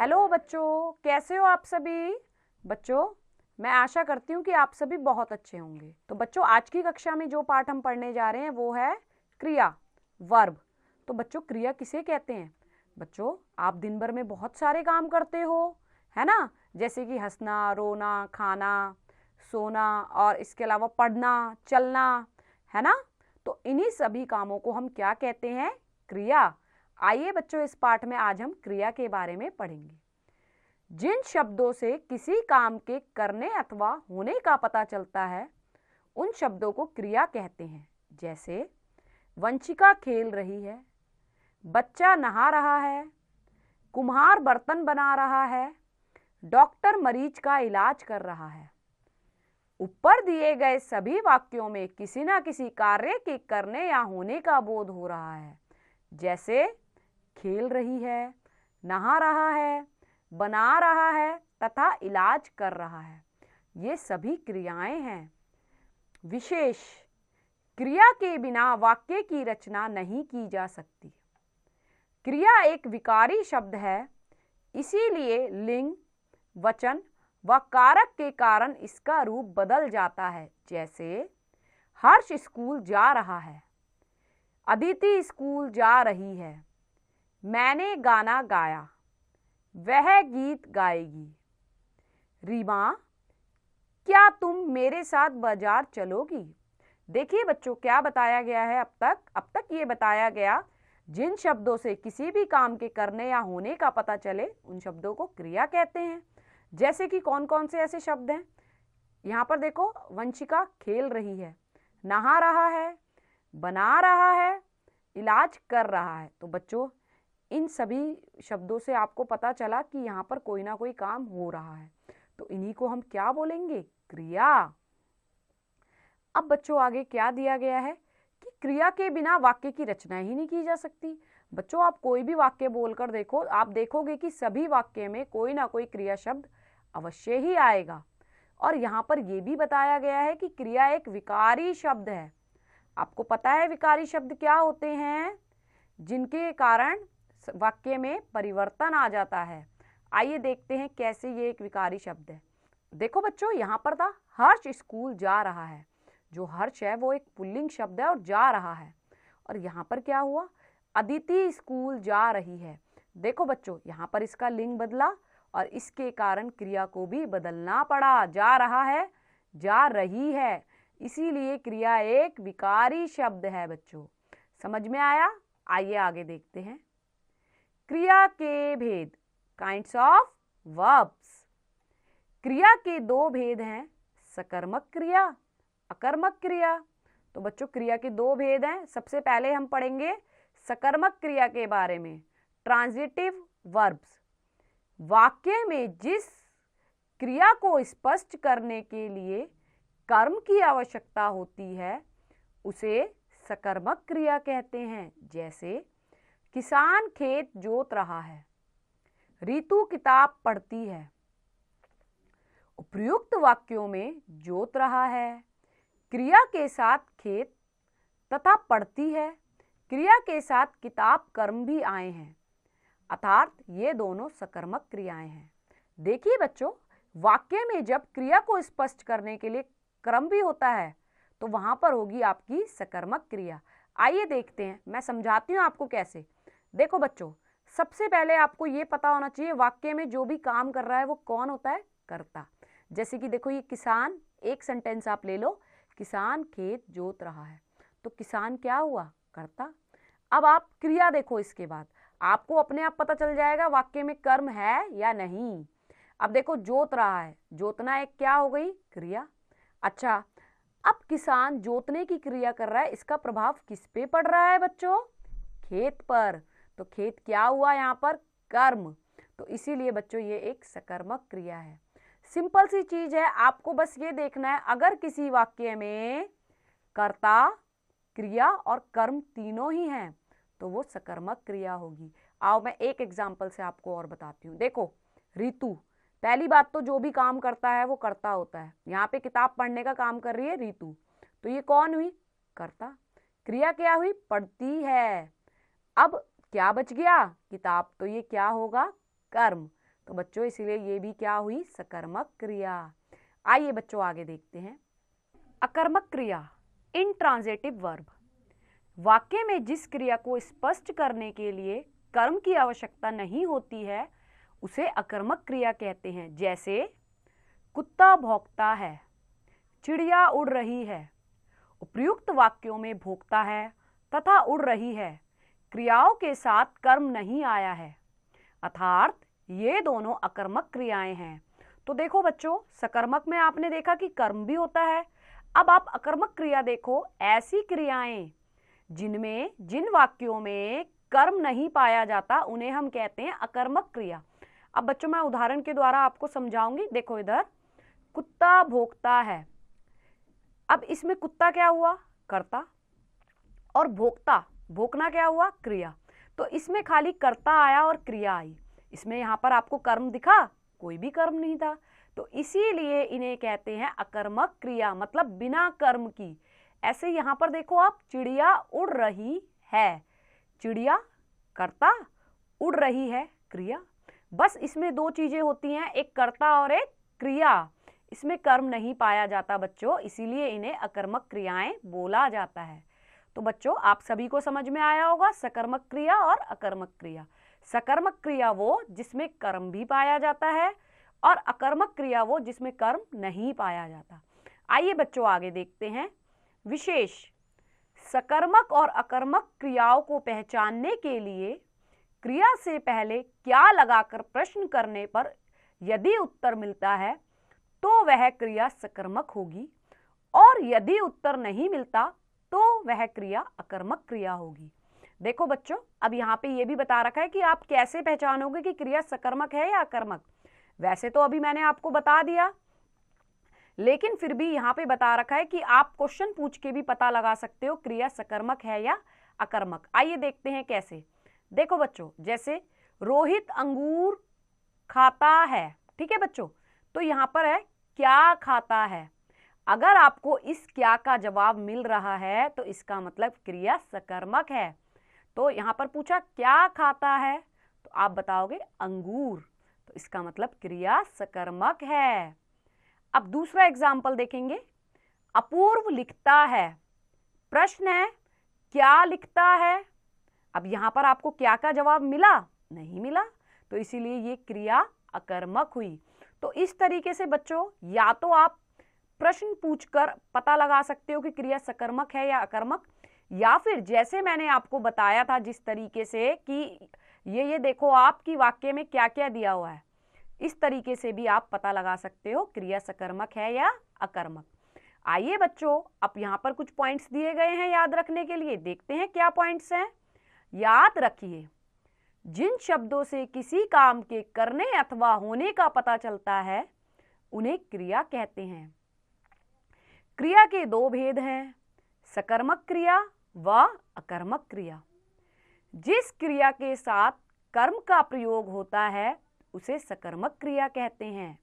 Hello बच्चों, कैसे हो आप सभी। बच्चों, मैं आशा करती हूँ कि आप सभी बहुत अच्छे होंगे। तो बच्चों, आज की कक्षा में जो पाठ हम पढ़ने जा रहे हैं वो है क्रिया, वर्ब। तो बच्चों, क्रिया किसे कहते हैं? बच्चों, आप दिन भर में बहुत सारे काम करते हो, है ना। जैसे कि हंसना, रोना, खाना, सोना और इसके अलावा पढ़ना, चलना, है ना। तो इन्हीं सभी कामों को हम क्या कहते हैं? क्रिया। आइए बच्चों, इस पाठ में आज हम क्रिया के बारे में पढ़ेंगे। जिन शब्दों से किसी काम के करने अथवा होने का पता चलता है उन शब्दों को क्रिया कहते हैं। जैसे वंशिका खेल रही है, बच्चा नहा रहा है, कुम्हार बर्तन बना रहा है, डॉक्टर मरीज का इलाज कर रहा है। ऊपर दिए गए सभी वाक्यों में किसी न किसी कार्य के करने या होने का बोध हो रहा है। जैसे खेल रही है, नहा रहा है, बना रहा है तथा इलाज कर रहा है। ये सभी क्रियाएं हैं। विशेष: क्रिया के बिना वाक्य की रचना नहीं की जा सकती। क्रिया एक विकारी शब्द है, इसीलिए लिंग, वचन व कारक के कारण इसका रूप बदल जाता है। जैसे हर्ष स्कूल जा रहा है, अदिति स्कूल जा रही है, मैंने गाना गाया, वह गीत गाएगी। रीमा, क्या तुम मेरे साथ बाजार चलोगी? देखिए बच्चों, क्या बताया गया है अब तक ये बताया गया, जिन शब्दों से किसी भी काम के करने या होने का पता चले उन शब्दों को क्रिया कहते हैं। जैसे कि कौन कौन से ऐसे शब्द हैं? यहाँ पर देखो, वंशिका खेल रही है, नहा रहा है, बना रहा है, इलाज कर रहा है। तो बच्चों, इन सभी शब्दों से आपको पता चला कि यहाँ पर कोई ना कोई काम हो रहा है, तो इन्हीं को हम क्या बोलेंगे? क्रिया। अब बच्चों, आगे क्या दिया गया है कि क्रिया के बिना वाक्य की रचना ही नहीं की जा सकती। बच्चों, आप कोई भी वाक्य बोलकर देखो, आप देखोगे कि सभी वाक्य में कोई ना कोई क्रिया शब्द अवश्य ही आएगा। और यहाँ पर यह भी बताया गया है कि क्रिया एक विकारी शब्द है। आपको पता है विकारी शब्द क्या होते हैं? जिनके कारण वाक्य में परिवर्तन आ जाता है। आइए देखते हैं कैसे ये एक विकारी शब्द है। देखो बच्चों, यहाँ पर था हर्ष स्कूल जा रहा है। जो हर्ष है वो एक पुल्लिंग शब्द है और जा रहा है। और यहाँ पर क्या हुआ? अदिति स्कूल जा रही है। देखो बच्चों, यहाँ पर इसका लिंग बदला और इसके कारण क्रिया को भी बदलना पड़ा। जा रहा है, जा रही है, इसीलिए क्रिया एक विकारी शब्द है। बच्चों, समझ में आया? आइए आगे देखते हैं। क्रिया के भेद, काइंड्स ऑफ वर्ब्स। क्रिया के दो भेद हैं, सकर्मक क्रिया, अकर्मक क्रिया। तो बच्चों, क्रिया के दो भेद हैं। सबसे पहले हम पढ़ेंगे सकर्मक क्रिया के बारे में। ट्रांजिटिव वर्ब्स, वाक्य में जिस क्रिया को स्पष्ट करने के लिए कर्म की आवश्यकता होती है उसे सकर्मक क्रिया कहते हैं। जैसे किसान खेत जोत रहा है, रीतु किताब पढ़ती है। उपयुक्त वाक्यों में जोत रहा है क्रिया के साथ खेत तथा पढ़ती है क्रिया के साथ किताब कर्म भी आए हैं, अर्थात ये दोनों सकर्मक क्रियाएं हैं। देखिए बच्चों, वाक्य में जब क्रिया को स्पष्ट करने के लिए क्रम भी होता है तो वहां पर होगी आपकी सकर्मक क्रिया। आइए देखते हैं, मैं समझाती हूँ आपको कैसे। देखो बच्चों, सबसे पहले आपको ये पता होना चाहिए वाक्य में जो भी काम कर रहा है वो कौन होता है? कर्ता। जैसे कि देखो, ये किसान, एक सेंटेंस आप ले लो, किसान खेत जोत रहा है, तो किसान क्या हुआ? कर्ता। अब आप क्रिया देखो, इसके बाद आपको अपने आप पता चल जाएगा वाक्य में कर्म है या नहीं। अब देखो, जोत रहा है, जोतना एक क्या हो गई? क्रिया। अच्छा, अब किसान जोतने की क्रिया कर रहा है, इसका प्रभाव किस पे पड़ रहा है बच्चों? खेत पर। तो खेत क्या हुआ यहाँ पर? कर्म। तो इसीलिए बच्चों ये एक सकर्मक क्रिया है। सिंपल सी चीज है, आपको बस ये देखना है, अगर किसी वाक्य में कर्ता, क्रिया और कर्म तीनों ही हैं तो वो सकर्मक क्रिया होगी। आओ मैं एक एग्जाम्पल से आपको और बताती हूँ। देखो, रीतु, पहली बात तो जो भी काम करता है वो कर्ता होता है। यहाँ पे किताब पढ़ने का काम कर रही है रीतु, तो ये कौन हुई? कर्ता। क्रिया क्या हुई? पढ़ती है। अब क्या बच गया? किताब। तो ये क्या होगा? कर्म। तो बच्चों इसीलिए ये भी क्या हुई, सकर्मक क्रिया। आइए बच्चों आगे देखते हैं। अकर्मक क्रिया, इंट्रांजिटिव वर्ब। वाक्य में जिस क्रिया को स्पष्ट करने के लिए कर्म की आवश्यकता नहीं होती है उसे अकर्मक क्रिया कहते हैं। जैसे कुत्ता भौंकता है, चिड़िया उड़ रही है। उपयुक्त वाक्यों में भौंकता है तथा उड़ रही है क्रियाओं के साथ कर्म नहीं आया है, अर्थात ये दोनों अकर्मक क्रियाएं हैं। तो देखो बच्चों, सकर्मक में आपने देखा कि कर्म भी होता है। अब आप अकर्मक क्रिया देखो, ऐसी क्रियाएं जिन वाक्यों में कर्म नहीं पाया जाता उन्हें हम कहते हैं अकर्मक क्रिया। अब बच्चों मैं उदाहरण के द्वारा आपको समझाऊंगी। देखो इधर, कुत्ता भौंकता है। अब इसमें कुत्ता क्या हुआ, कर्ता, और भौंकता, भौंकना क्या हुआ, क्रिया। तो इसमें खाली कर्ता आया और क्रिया आई। इसमें यहाँ पर आपको कर्म दिखा, कोई भी कर्म नहीं था। तो इसीलिए इन्हें कहते हैं अकर्मक क्रिया, मतलब बिना कर्म की। ऐसे यहाँ पर देखो आप, चिड़िया उड़ रही है, चिड़िया कर्ता, उड़ रही है क्रिया। बस इसमें दो चीजें होती हैं, एक कर्ता और एक क्रिया। इसमें कर्म नहीं पाया जाता बच्चों, इसीलिए इन्हें अकर्मक क्रियाएं बोला जाता है। तो बच्चों आप सभी को समझ में आया होगा सकर्मक क्रिया और अकर्मक क्रिया। सकर्मक क्रिया वो जिसमें कर्म भी पाया जाता है और अकर्मक क्रिया वो जिसमें कर्म नहीं पाया जाता। आइए बच्चों आगे देखते हैं। विशेष, सकर्मक और अकर्मक क्रियाओं को पहचानने के लिए क्रिया से पहले क्या लगाकर प्रश्न करने पर यदि उत्तर मिलता है तो वह क्रिया सकर्मक होगी, और यदि उत्तर नहीं मिलता तो वह क्रिया अकर्मक क्रिया होगी। देखो बच्चों, अब यहाँ पे ये भी बता रखा है कि आप कैसे पहचानोगे कि क्रिया सकर्मक है या अकर्मक। वैसे तो अभी मैंने आपको बता दिया, लेकिन फिर भी यहाँ पे बता रखा है कि आप क्वेश्चन पूछ के भी पता लगा सकते हो क्रिया सकर्मक है या अकर्मक। आइए देखते हैं कैसे। देखो बच्चों, जैसे रोहित अंगूर खाता है, ठीक है बच्चों, तो यहाँ पर है क्या खाता है। अगर आपको इस क्या का जवाब मिल रहा है तो इसका मतलब क्रिया सकर्मक है। तो यहाँ पर पूछा क्या खाता है, तो आप बताओगे अंगूर, तो इसका मतलब क्रिया सकर्मक है। अब दूसरा एग्जाम्पल देखेंगे। अपूर्व लिखता है, प्रश्न है क्या लिखता है। अब यहाँ पर आपको क्या का जवाब मिला, नहीं मिला, तो इसीलिए ये क्रिया अकर्मक हुई। तो इस तरीके से बच्चों या तो आप प्रश्न पूछकर पता लगा सकते हो कि क्रिया सकर्मक है या अकर्मक, या फिर जैसे मैंने आपको बताया था जिस तरीके से कि ये देखो आपकी वाक्य में क्या क्या दिया हुआ है, इस तरीके से भी आप पता लगा सकते हो क्रिया सकर्मक है या अकर्मक। आइए बच्चों, अब यहाँ पर कुछ पॉइंट्स दिए गए हैं याद रखने के लिए, देखते हैं क्या पॉइंट्स हैं। याद रखिए, जिन शब्दों से किसी काम के करने अथवा होने का पता चलता है उन्हें क्रिया कहते हैं। क्रिया के दो भेद हैं, सकर्मक क्रिया व अकर्मक क्रिया। जिस क्रिया के साथ कर्म का प्रयोग होता है उसे सकर्मक क्रिया कहते हैं।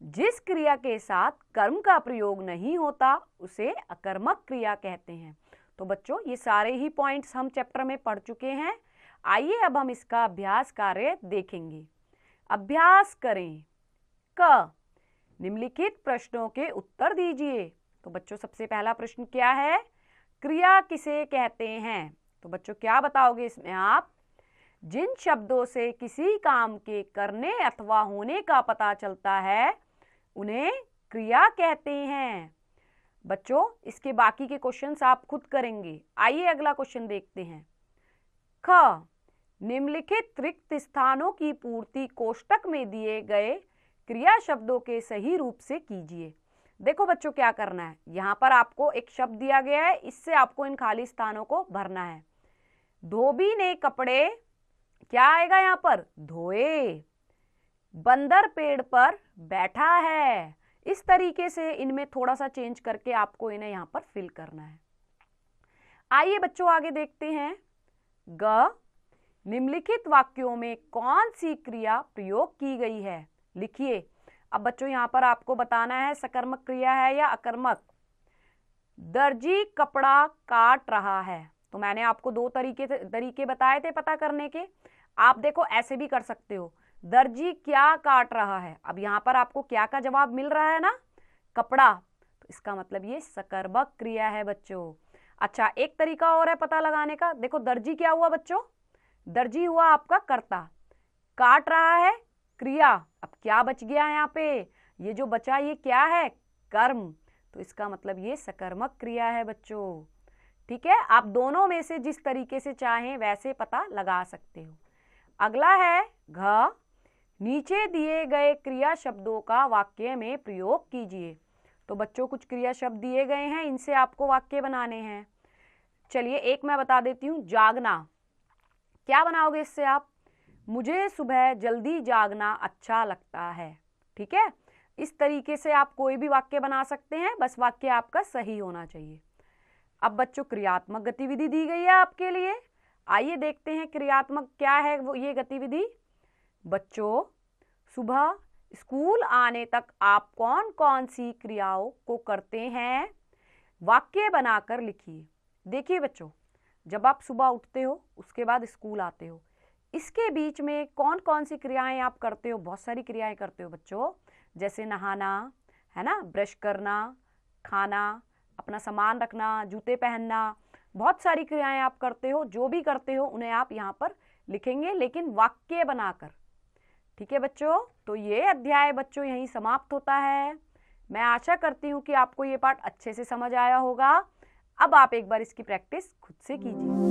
जिस क्रिया के साथ कर्म का प्रयोग नहीं होता उसे अकर्मक क्रिया कहते हैं। तो बच्चों ये सारे ही पॉइंट्स हम चैप्टर में पढ़ चुके हैं। आइए अब हम इसका अभ्यास कार्य देखेंगे। अभ्यास करें। क, निम्नलिखित प्रश्नों के उत्तर दीजिए। तो बच्चों सबसे पहला प्रश्न क्या है, क्रिया किसे कहते हैं। तो बच्चों क्या बताओगे इसमें आप, जिन शब्दों से किसी काम के करने अथवा होने का पता चलता है उन्हें क्रिया कहते हैं। बच्चों इसके बाकी के क्वेश्चंस आप खुद करेंगे। आइए अगला क्वेश्चन देखते हैं। ख, निम्नलिखित रिक्त स्थानों की पूर्ति कोष्टक में दिए गए क्रिया शब्दों के सही रूप से कीजिए। देखो बच्चों क्या करना है, यहाँ पर आपको एक शब्द दिया गया है, इससे आपको इन खाली स्थानों को भरना है। धोबी ने कपड़े, क्या आएगा यहाँ पर, धोए। बंदर पेड़ पर बैठा है। इस तरीके से इनमें थोड़ा सा चेंज करके आपको इन्हें यहाँ पर फिल करना है। आइए बच्चों आगे देखते हैं। ग, निम्नलिखित वाक्यों में कौन सी क्रिया प्रयोग की गई है, लिखिए। अब बच्चों यहाँ पर आपको बताना है सकर्मक क्रिया है या अकर्मक। दर्जी कपड़ा काट रहा है। तो मैंने आपको दो तरीके बताए थे पता करने के। आप देखो ऐसे भी कर सकते हो, दर्जी क्या काट रहा है। अब यहाँ पर आपको क्या का जवाब मिल रहा है ना, कपड़ा, तो इसका मतलब ये सकर्मक क्रिया है बच्चों। अच्छा, एक तरीका और है पता लगाने का। देखो दर्जी क्या हुआ बच्चों, दर्जी हुआ आपका कर्ता, काट रहा है क्रिया। अब क्या बच गया यहाँ पे, ये जो बचा ये क्या है, कर्म, तो इसका मतलब ये सकर्मक क्रिया है बच्चों। ठीक है, आप दोनों में से जिस तरीके से चाहें वैसे पता लगा सकते हो। अगला है घ, नीचे दिए गए क्रिया शब्दों का वाक्य में प्रयोग कीजिए। तो बच्चों कुछ क्रिया शब्द दिए गए हैं, इनसे आपको वाक्य बनाने हैं। चलिए एक मैं बता देती हूँ, जागना। क्या बनाओगे इससे आप, मुझे सुबह जल्दी जागना अच्छा लगता है। ठीक है, इस तरीके से आप कोई भी वाक्य बना सकते हैं, बस वाक्य आपका सही होना चाहिए। अब बच्चों क्रियात्मक गतिविधि दी गई है आपके लिए, आइए देखते हैं क्रियात्मक क्या है वो ये गतिविधि। बच्चों सुबह स्कूल आने तक आप कौन कौन सी क्रियाओं को करते हैं, वाक्य बनाकर लिखिए। देखिए बच्चों, जब आप सुबह उठते हो उसके बाद स्कूल आते हो, इसके बीच में कौन कौन सी क्रियाएं आप करते हो, बहुत सारी क्रियाएं करते हो बच्चों, जैसे नहाना है ना, ब्रश करना, खाना, अपना सामान रखना, जूते पहनना, बहुत सारी क्रियाएं आप करते हो। जो भी करते हो उन्हें आप यहाँ पर लिखेंगे, लेकिन वाक्य बनाकर। ठीक है बच्चों, तो ये अध्याय बच्चों यहीं समाप्त होता है। मैं आशा करती हूँ कि आपको ये पाठ अच्छे से समझ आया होगा। अब आप एक बार इसकी प्रैक्टिस खुद से कीजिए।